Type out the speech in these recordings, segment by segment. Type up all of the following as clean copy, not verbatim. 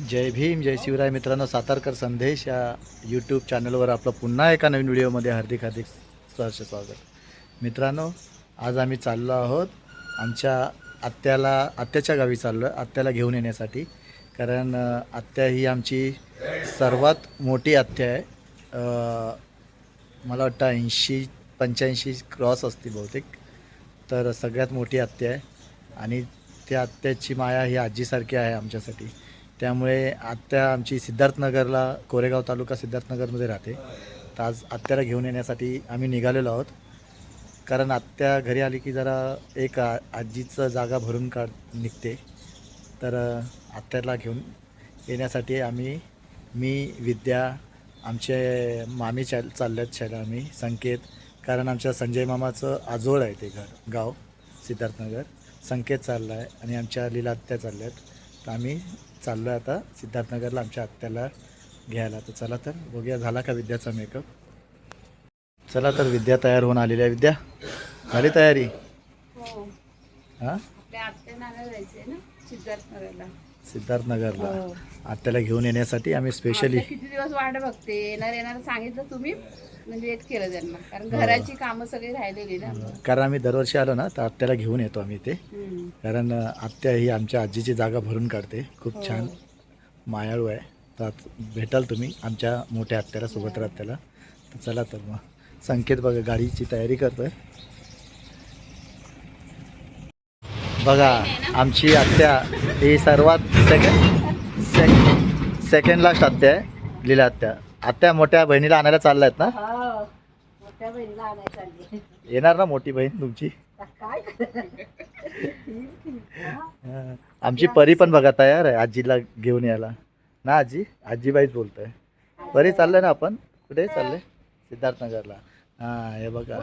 जय भीम जय शिवराय मित्रांनो, सातारकर संदेश या यूट्यूब चॅनलवर आपलं पुन्हा एका नवीन व्हिडिओमध्ये हार्दिक हार्दिक सहर्ष स्वागत. मित्रांनो, आज आम्ही चाललो आहोत आमच्या आत्याच्या गावी चाललो आहे आत्याला घेऊन येण्यासाठी. कारण आत्या ही आमची सर्वात मोठी आत्या आहे. मला वाटतं 80-85 क्रॉस असते बहुतेक. तर सगळ्यात मोठी आत्या आहे आणि त्या आत्याची माया ही आजीसारखी आहे आमच्यासाठी. त्यामुळे आत्या आमची सिद्धार्थनगरला, कोरेगाव तालुका सिद्धार्थनगरमध्ये राहते. तर आज आत्याला घेऊन येण्यासाठी आम्ही निघालेलो आहोत. कारण आत्या घरी आली की जरा एक आजीचं जागा भरून निघते. तर आत्याला घेऊन येण्यासाठी मी विद्या, आमचे मामी चालल्यात शाळा, आम्ही संकेत. कारण आमच्या संजय मामाचं आजोळ आहे ते गाव सिद्धार्थनगर. संकेत चालला आहे आणि आमच्या लीला आत्या चालल्या आहेत. तर आम्ही चाललो आहे आता सिद्धार्थनगरला आमच्या आत्याला घ्यायला. तर चला तर बघूया झाला का विद्याचा मेकअप. चला तर विद्या तयार होऊन आलेली आहे. विद्या झाली तयारी? हो. हां, आपल्या आत्याला जायचंय ना सिद्धार्थनगरला हो. आत्याला घेऊन येण्यासाठी आम्ही स्पेशली किती दिवस वाट बघते. येणार सांगितलं तुम्ही, म्हणजे लेट केलं त्यांना. कारण घराची कामं सगळी राहिलेली ना. कारण आम्ही दरवर्षी आलो ना तर आत्याला घेऊन येतो आम्ही इथे. कारण आत्या ही आमच्या आजीची जागा भरून काढते. खूप छान मायाळू आहे. तर भेटाल तुम्ही आमच्या मोठ्या आत्याला, सोबत आत्याला. तर चला तर मग. संकेत बघा गाडीची तयारी करतोय. बघा आमची आत्या ही सर्वात सेकंड लास्ट आत्या आहे, लीला आत्या. आत्या मोठ्या बहिणीला आणायला चालल्या आहेत ना? मोठ्या बहिणीला आणायला चालली. येणार ना मोठी बहीण तुमची? काय आमची परी पण बघा तयार आहे आजीला घेऊन यायला ना. आजीबाईच बोलतोय. परी चाललंय ना आपण? कुठे चाललंय? सिद्धार्थनगरला. हां, हे बघा.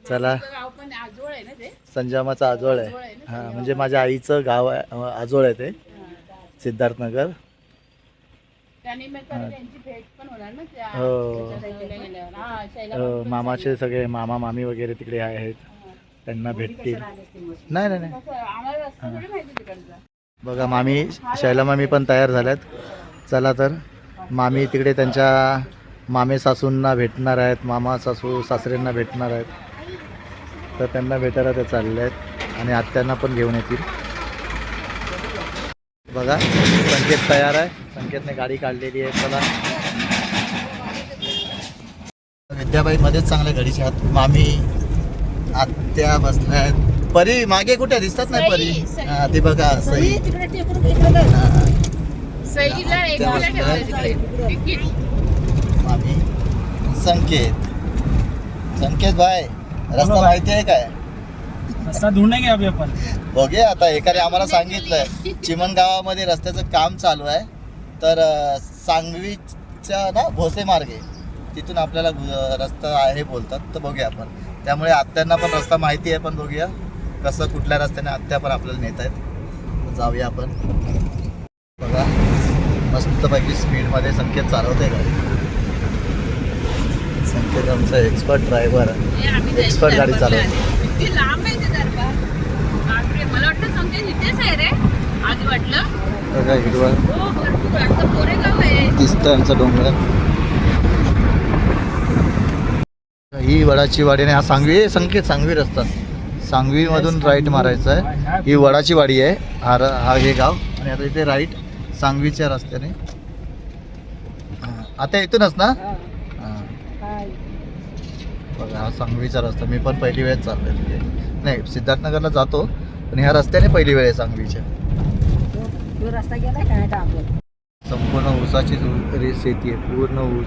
चला, संजमाचं आजोळ आहे. हां, म्हणजे माझ्या आईचं गाव आहे, आजोळ आहे ते सिद्धार्थनगर. हो, मामाचे सगळे मामा मामी वगैरे तिकडे आहेत, त्यांना भेटतील. नाही. बघा मामी, शैला मामी पण तयार झाल्यात. चला तर मामी तिकडे त्यांच्या मामे सासूंना भेटणार आहेत, मामा सासू सासऱ्यांना भेटणार आहेत. तर त्यांना भेटायला ते चालले आहेत आणि आत्यांना पण घेऊन येतील. बघा संकेत तयार आहे, संकेतने गाडी काढलेली आहे. चला, विद्याबाई मध्येच चांगल्या घडीच्या आत. मामी आत्या बसल्या आहेत. परी मागे कुठे दिसतात नाही परी? हा, ती बघा सई. मामी संकेत भाई, रस्ता माहिती आहे काय? रस्ता ढूंढेंगे अभी अपन. बघूया आता. एकाने आम्हाला सांगितलंय चिमण गावामध्ये रस्त्याचं काम चालू आहे. तर सांगवीच्या ना भोसे मार्गे तिथून आपल्याला रस्ता आहे बोलतात. तर बघूया आपण. त्यामुळे आत्यांना पण रस्ता माहिती आहे. पण बघूया कसं कुठल्या रस्त्याने आत्या पण आपल्याला नेत आहेत. जाऊया आपण. बघा मस्तपैकी स्पीडमध्ये संकेत चालवते गाडी. संकेत आमचा एक्सपर्ट ड्रायव्हर आहे, एक्सपर्ट गाडी चालवतो. मला वाटतं संकेत इथेच आहे रे. आज वाटलं बघा हिरवा कोरेगाव आहे. दिसतं आमचा डोंगर. ही वडाची वाडी आणि हा सांगवी. संकेत सांगवी रस्ता, सांगवीमधून राईट मारायचं आहे. ही वडाची वाडी आहे. हा हे गाव. आणि आता इथे राईट सांगवीच्या रस्त्याने. आता इथूनच ना? बघा हा सांगवीचा रस्ता. मी पण पहिली वेळेस चाललोय तिथे. नाही, सिद्धार्थनगरला जातो पण ह्या रस्त्याने पहिली वेळ आहे सांगवीच्या. रस्ता गेला काय का आपल्याला? संपूर्ण ऊसाची शेती आहे, पूर्ण ऊस.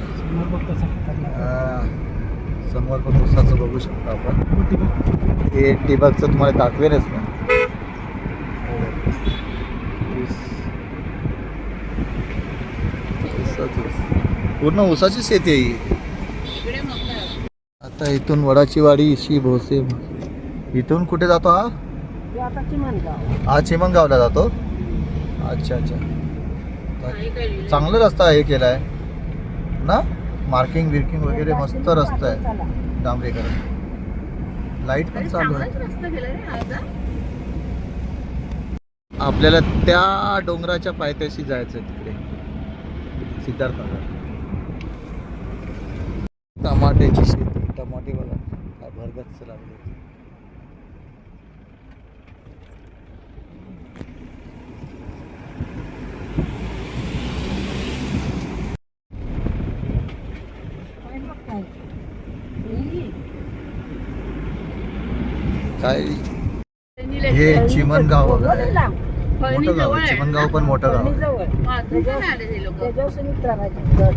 समोर पण ऊसाचं बघू शकतो आपण. हे ठिबकचं तुम्हाला दाखवेलच ना. पूर्ण ऊसाची शेती आहे ही. आता इथून वडाची वाडी शी भोसे. इथून कुठे जातो हा? हा चिमणगावला जातो. अच्छा. चांगला रस्ता हे केला आहे ना. मार्किंग बिर्किंग वगैरे मस्त रस्ता आहे, डांबरीकरण. लाईट पण चालू आहे. आपल्याला त्या डोंगराच्या पायथ्याशी जायचं आहे तिकडे सिद्धार्थनगर. टमाट्याची शेती, टमाटे बघा काय भरगच्च लागले. काय हे चिमणगाव वगैरे मोठं गाव आहे. चिमणगाव पण मोठं गाव आहे.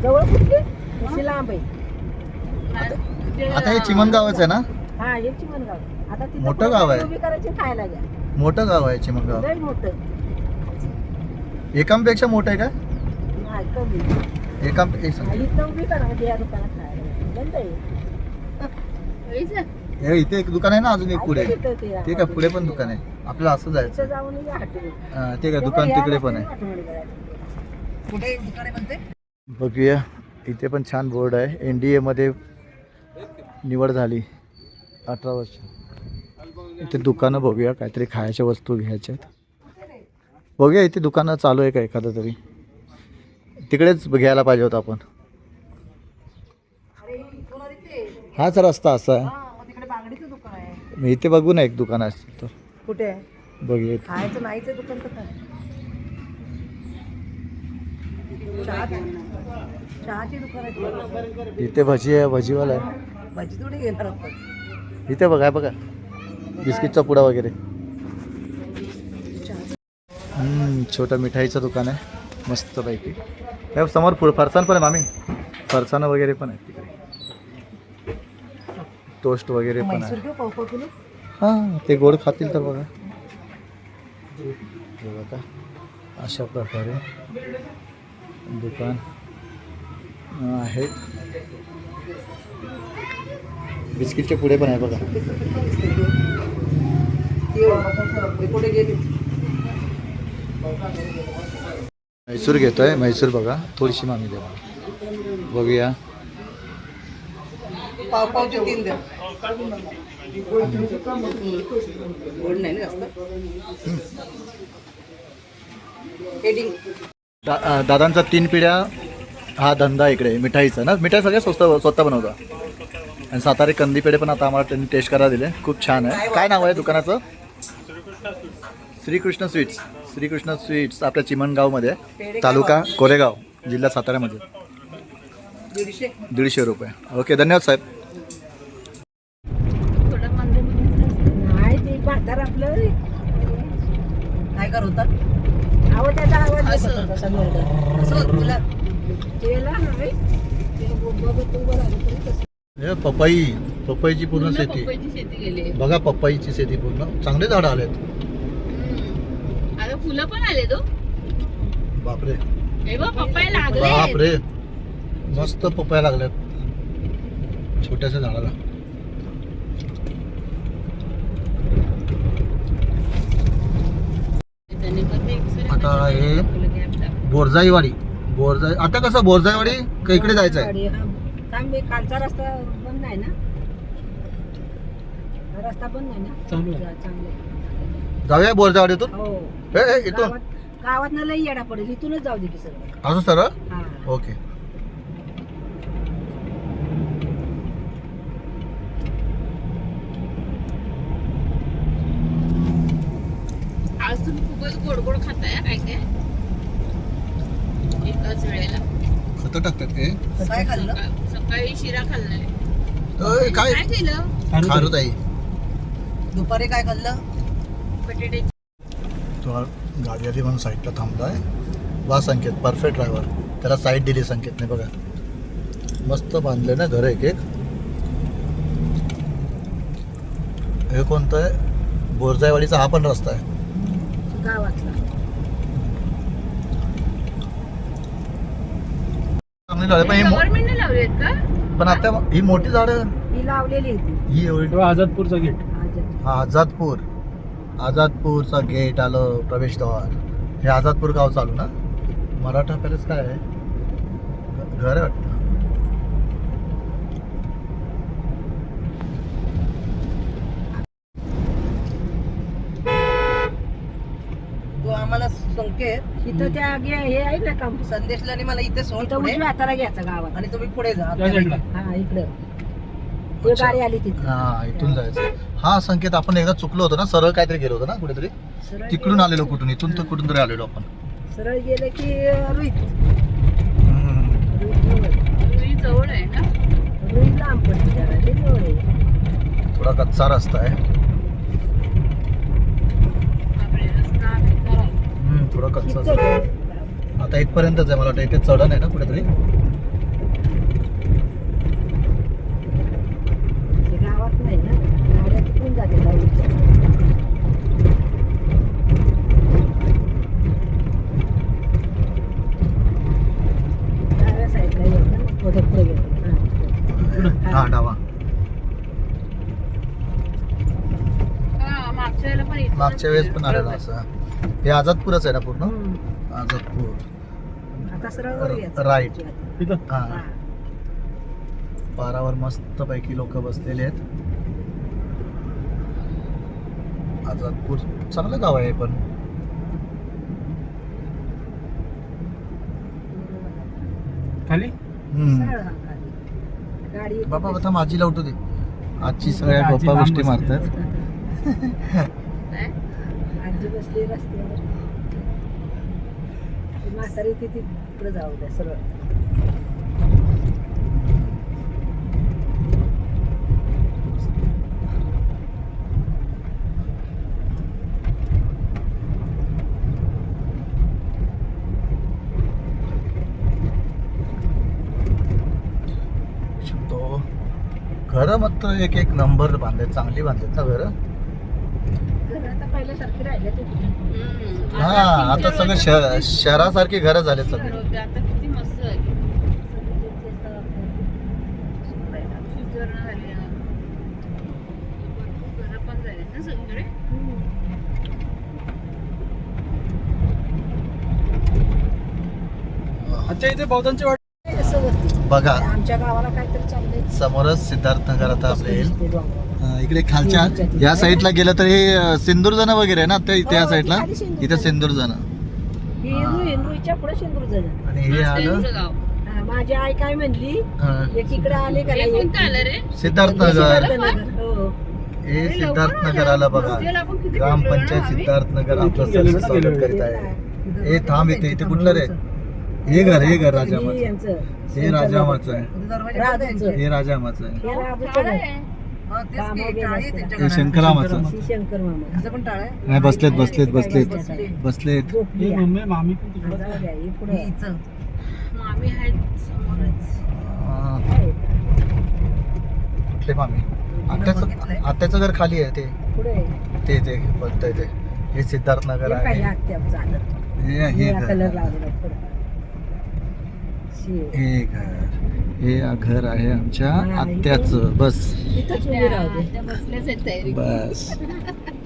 जवळ कुठली अशी लांब आहे. आता हे चिमणगावच आहे ना? हा हे चिमणगाव. आता तिथं मोठं गाव आहे. उभी करायची खायला घ्या. मोठं गाव आहे चिमणगाव. लय मोठं. एकांपेक्षा मोठं आहे का? नाही कमी. एकां एक हा, इथं उभी करा म्हणजे या दुकानात खायला घ्या. बंद आहे. हे इथे एक दुकान आहे ना अजून एक पुढे. तिथं ते ते काय पुढे पण दुकान आहे. आपल्याला असं तिथं जायचं. जाऊन या हॉटेल. ते काय दुकान तिकडे पण आहे. कुठे दुकान आहे म्हणते? बघूया इथे पण छान बोर्ड आहे. NDA मध्ये निवड झाली 18 वर्ष. इथे दुकानं बघूया काहीतरी खायच्या वस्तू घ्यायच्या आहेत. बघूया इथे दुकानं चालू आहे का एखादं तरी. तिकडेच घ्यायला पाहिजे होतं आपण. हाच रस्ता असा आहे. तिकडे बांगडीचं दुकान आहे. मी इथे बघू ना एक दुकान असतं तर कुठे आहे? बघूया इथे. खायचं नाहीचं दुकान तर काय? चहाची दुकान आहे. इथे भजी आहे, भजीवाला आहे. भाजी थोडी घेणार आपण. इथे बघा बघा बिस्किटचा पुडा वगैरे. छोटं मिठाईचं दुकान आहे मस्तपैकी. हे समोर फरसाण पण आहे मामी. फरसाणं वगैरे पण आहेत तिकडे. टोस्ट वगैरे पण म्हैसूर आहे. घेऊ पाव किलो. हां ते गोड खातील तर बघा. हे बघा अशा प्रकारे दुकान आहे. बिस्किटचे पुडे पण आहे बघा. कुठे गेली? म्हैसूर घेतोय. म्हैसूर बघा थोडीशी मामी द्या बघूया. पावचे 3 द्या. गोड नाही ना जास्त. हेडिंग. दादांचा 3 पिढ्या हा धंदा इकडे मिठाईचा ना. मिठाई सगळ्या स्वतः बनवता. आणि सातारे कंदी पेढे पण आता आम्हाला त्यांनी टेस्ट करायला दिले. खूप छान आहे. काय नाव आहे दुकानाचं? श्रीकृष्ण स्वीट्स. श्रीकृष्ण स्वीट्स आपल्या चिमणगावमध्ये, तालुका कोरेगाव, जिल्हा साताऱ्यामध्ये. 150 रुपये. ओके धन्यवाद साहेब. नाही ते बाजार आपलं काय करत होता? आवाज त्याचा आवाज कसा मिळतो तुला केला नाही ते बाबा तू बरं हे पपईची पूर्ण शेती शेती गेली. बघा. पपईची शेती पूर्ण. चांगले झाडं आलेत. आता फुलं पण आले तो. बापरे हे बघ पप्पाय लागले. बापरे मस्त पपया लागल्यात छोट्याशा झाडाला. आता हे बोरजाईवाडी. आता कसं बोरजाईवाडी का इकडे जायचं आहे? कालचा रस्ता बंद नाही ना. रस्ता बंद नाही ना. चालू आहे. चांगले जाऊया बोरजाईवाडीतून. हो. इथून गावात लई येडा पडेल. इथूनच जाऊ दे की सर. असं सरळ. हा. ओके. आज तुम्ही खूपच गोड गोड खाताय काय काय एकाच वेळेला. खत टाकतात ते. काय खाल्लं? सकाळी शिरा खाल्लाय. काय काय केलं? खारुताई. दुपारी काय खाल्लं? बटाटे. तो गाडी आली म्हणून साईडला थांबलाय. वा संकेत परफेक्ट ड्रायव्हर. त्याला साईड दिली संकेतने बघा. मस्त बांधले ना घर एक एक. हे कोणतं आहे? बोरजाईवाडीचा हा पण रस्ता आहे गावातला. चांगली झाडं पण गव्हर्नमेंटने लावले आहेत का? पण आता ही मोठी झाडं ही लावलेली होती. ही एवढी. आझादपूरचा गेट. हा आझादपूरचा गेट आलं प्रवेशद्वार. हे आझादपूर गाव चालू ना. मराठा पॅलेस काय आहे? घर आहे वाटतं. संकेत इथं त्या हे आहे ना काम संदेशला आणि मला इथे सोड उजव्या हाताला घ्यायचं गावात आणि तुम्ही पुढे जा त्या साईडला. हा इकडं ते गाडी आली तिथे हा इथून जायचं. हा संकेत आपण एकदा चुकलो होतो ना, सरळ काहीतरी गेलो होतो ना कुठेतरी, सरळ तिकडून आलेलो कुठून, इथून तर कुठून तरी आलेलो आपण. सरळ गेलं की रुईत हम्म. रुई जवळ आहे ना. रुई लांब पडते जरा ते जवळ आहे. थोडा कच्चा रस्ता आहे. बापरे, रस्ता बेकार आहे. थोडा कच्चा तिथं आहे. आहे. आता इथपर्यंतच आहे, मला वाटतं इथे चढण आहे ना कुठेतरी. ते गावात नाही ना, गाड्या तिकडून जाते गाडीच्या. डाव्या साईडला येत ना, पुढे पुढे गेलं. हा डावा. हा, मागच्या वेळेला पण इथूनच मागच्या वेळेस पण आलेलो बरोबर. असं. हे आझादपूरच आहे ना पूर्ण. हम्म. आझादपूर आता सरळ वर यायचं. राईट. तिथं हा हा. पारावर मस्त पैकी लोक बसलेले आहेत. आझादपूर चांगलं गाव आहे पण. खाली सरळ हा गाडी. गाडी येते बाबा तशी. आता माझीला उठू दे. आजची सगळ्या आजी गप्पा लांब गोष्टी बसली. मारतात. काय? आजी बसली रस्त्यावर. ती म्हातारी ती तिकडे जाऊ द्या सरळ. तो घर मात्र एक एक नंबर बांधले, चांगली बांधलेत ना घर. घर आता पहिल्यासारखी राहिले ते. हम्म. हा आता सगळं शहरासारखी घरं झाले घर सगळे. होते, आता किती मस्त झाली. सुधारणा झाली आहे. भरपूर घरं पण झालीत ना सगळीकडे. अच्छा इथे बौद्धांची वाट. असं वरती. बघा आमच्या गावाला काहीतरी चाललंय. समोरच सिद्धार्थनगर आता आपलं येईल. ते डोंगरावर. इकडे खालच्या या साईडला गेलं तर हे सिंदूरजण वगैरे आहे ना, ते इथे या हो, साईडला खाली सिंदूरजण. इथे सिंदूरजण. ही रुईच्या पुढे शेंदूर झालं. आणि हे आलं त्यांचं गाव. माझी आई काय म्हणली अं, एक इकडे आले का हे नाही कोणतं आलं रे? सिद्धार्थनगर. सिद्धार्थनगर. हो. हे सिद्धार्थनगर आलं बघा. ग्रामपंचायत सिद्धार्थनगर आपलं गेलो ना, सरचं स्वागत गेलो. करीत आहे. हे थांब इथे कुठलं रे? हे घर ही राजामाचं. यांचं. हे राजामाचं आहे. राजूचं. हे राजामाचं आहे. हे राजूचं घर. काम वगैरे असतं. हे शंकरामाचं. ही शंकर मामा. नाही बसलेत बसलेत. झोपली हे आहे. मम्मी मामी पण हा, तिकडं. जाऊ द्या, ही पुढं. मामी आहेत समोरच. आहे. कुठले मामी? आत्याचं घर खाली आहे. पुढे आहे. ते बोलतंय ते. हे सिद्धार्थनगर हे काही आहे. आत्याचं आलं. हे निळा कलर घर. लावलेला पुढं. शे. हे घर आहे आमच्या हा, आत्याचं. बस इथंच उभी राहू दे. त्या बसल्याच आहेत तयारी. बस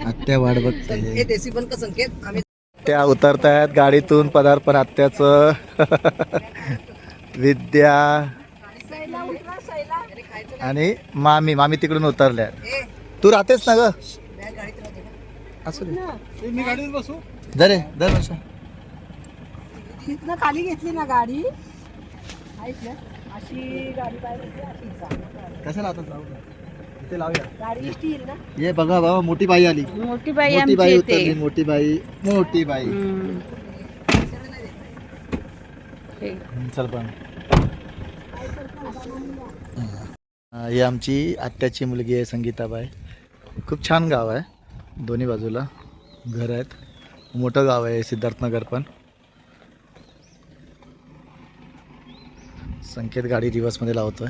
आत्या वाट बघते. देसी पण का संकेत आम्ही त्या उतरतायत गाडीतून. पदार्पण आत्याचं. विद्या सैला उतरा, सैला. आणि मामी तिकडून उतरल्या. तू राहतेस ना ग? असू दे. मी गाडीत बसू. दर वर्षा तिथनं खाली घेतली ना गाडी ऐक ना अशी गाडी पाहिजे होती, अशी चाल. कशाला आता जाऊ इथे लावूया. गाडी स्टील ना. ये बघा बाबा, मोठी बाई आली. मोठी बाई मोठी आमची बाई येते. उतरली. मोठी बाई. हम्म. हे. चल पण ही आमची आत्याची मुलगी आहे संगीताबाई. खूप छान गाव आहे. दोन्ही बाजूला घर आहेत. मोठं गाव आहे सिद्धार्थनगर पण. संकेत गाडी रिवर्समध्ये लावतोय.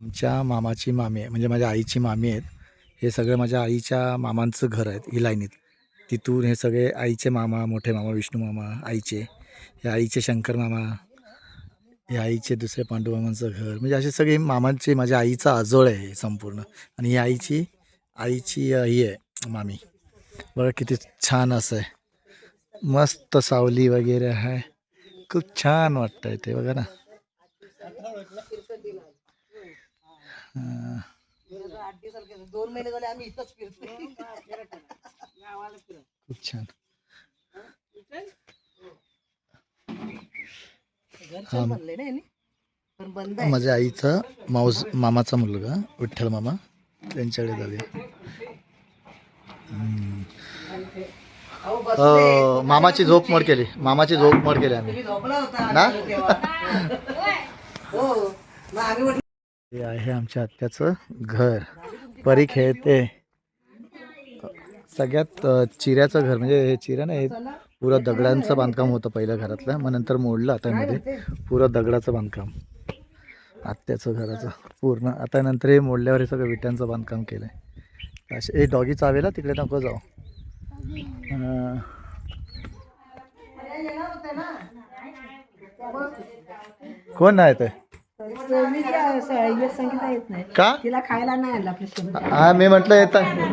आमच्या मामाची मामी आहे, म्हणजे माझ्या आईची मामी आहेत. हे सगळं माझ्या आईच्या मामांचं घर आहेत ही लाईनीत. तिथून हे सगळे आईचे मामा, मोठे मामा विष्णू मामा आईचे, हे आईचे शंकर मामा, हे आईचे दुसरे पांडुमामांचं घर, म्हणजे असे सगळे मामांचे, माझ्या आईचा आजोळ आहे हे संपूर्ण. आणि ही आईची ही आहे मामी. बघा किती छान असं आहे, मस्त सावली वगैरे आहे, खूप छान वाटतं ते बघा ना. हां. 2 महिने झाले आम्ही इथंच फिरतोय. खूप छान. बनलंय ना यांनी? पण बंद आहे. माझ्या आईचा मामाचा मुलगा विठ्ठल मामा, त्यांच्याकडे जाऊया. अहो, बसले. मामाची झोप मोड केली, मामाची झोप मोड केली आम्ही तुम्ही झोपला होता ना? तेव्हा. हो मग आम्ही म्हटलं हे आहे आमच्या आत्याचं घर. परी खेळते. सगळ्यात चिऱ्याचं घर, म्हणजे हे चिऱ्या ना, हे पुरं दगडांचं बांधकाम होतं पहिलं घरातलं, मग नंतर मोडलं आता मध्ये पुरं दगडाचं बांधकाम आत्याचं घराचं पूर्ण. आता नंतर हे मोडल्यावर हे सगळं विट्यांचं बांधकाम केलं आहे. असे हे डॉगी चावेला तिकडे नको जाऊ. कोण नाही ते संगीता येत नाही का? तिला खायला नाही आणलं आपल्या. हा मी म्हटलं येत आहे,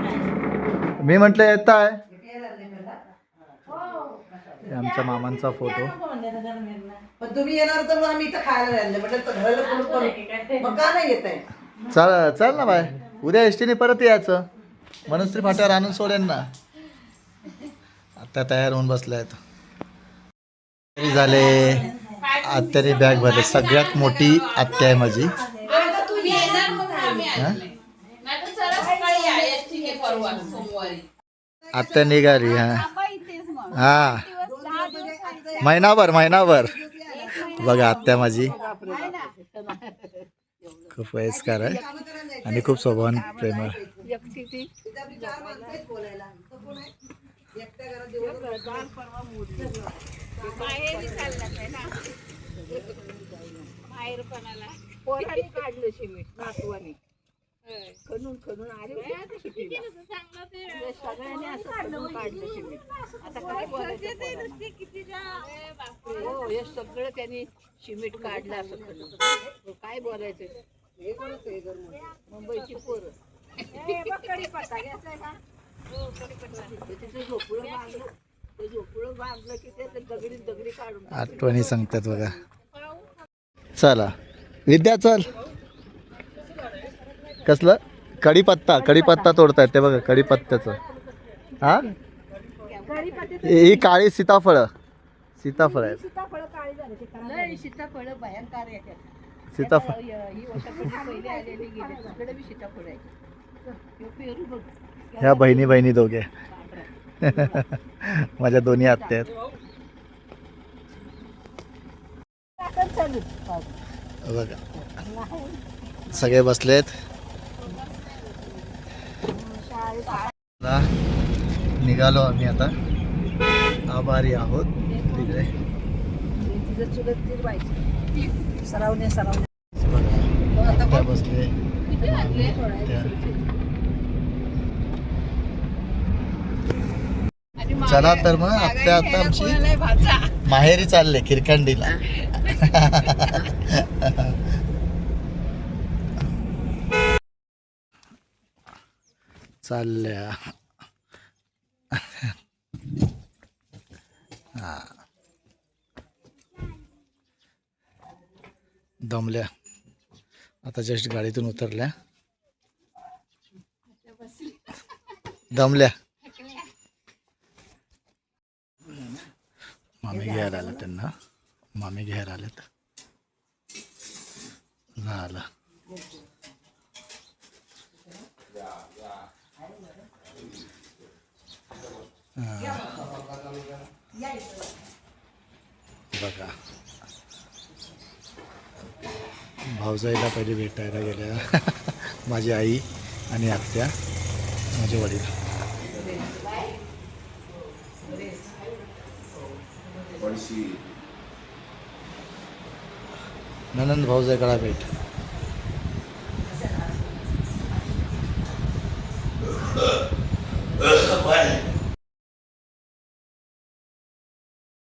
मी म्हटलं येत आहे. आमच्या मामांचा फोटो. पण तुम्ही येणार तर मग आम्ही इथं खायला आणलं म्हटलं घराला फोन करू. मग का नाही येत आहे? चल ना बाय, उद्या एसटीने परत यायचं, मनस्त्री फाट्यावर आणून सोडेन ना. आता तयार होऊन बसले आहेत. झाले, आत्याने बॅग भरले. सगळ्यात मोठी आत्या आहे माझी. आत्या निघाली. हा महिनाभर बघा आत्या माझी खूप वयस्कर आहे आणि खूप स्वभावान प्रेमळ. काढलं शिमीट नातवाने खणून आले सगळ्यांनी असं खणून काढलं शिमीट. आता काय बोलायचं? हो हे सगळं त्यांनी शिमीट काढलं असं खणून. काय बोलायचं? मुंबईची पोरं झोपळं बांधलं की ते दगडी काढून आठवणी सांगतात बघा. चला विद्या चल. कसलं कढीपत्ता तोडतायत ते बघा, कढीपत्त्याचं. हा ही काळी सीताफळ आहेत. सीताफळ काळी झाली. सीताफळ भयंकर येतात. सीताफळ ही वर्षापूर्वी पहिले आलेली गेले तिकडे बी सीताफळ आहे. पेरू बघ. ह्या बहिणी दोघे माझ्या दोन्ही आत्या आहेत. बघा सगळे बसलेत. निघालो आम्ही आता, आभारी आहोत. तिकडे सरावणे बघा बसले. चला तर मग आत्या आता आमची माहेरी चालले खिरखंडीला. चालल्या. हा दमल्या आता, जस्ट गाडीतून उतरल्या, दमल्या. मामी घ्यायला आलं त्यांना, मामी घ्यायला आलेत. झालं बघा. भाऊजाईला पहिले भेटायला गेल्या माझी आई आणि आत्या, माझे वडील. ननंद भाऊजाईकडा भेट. पण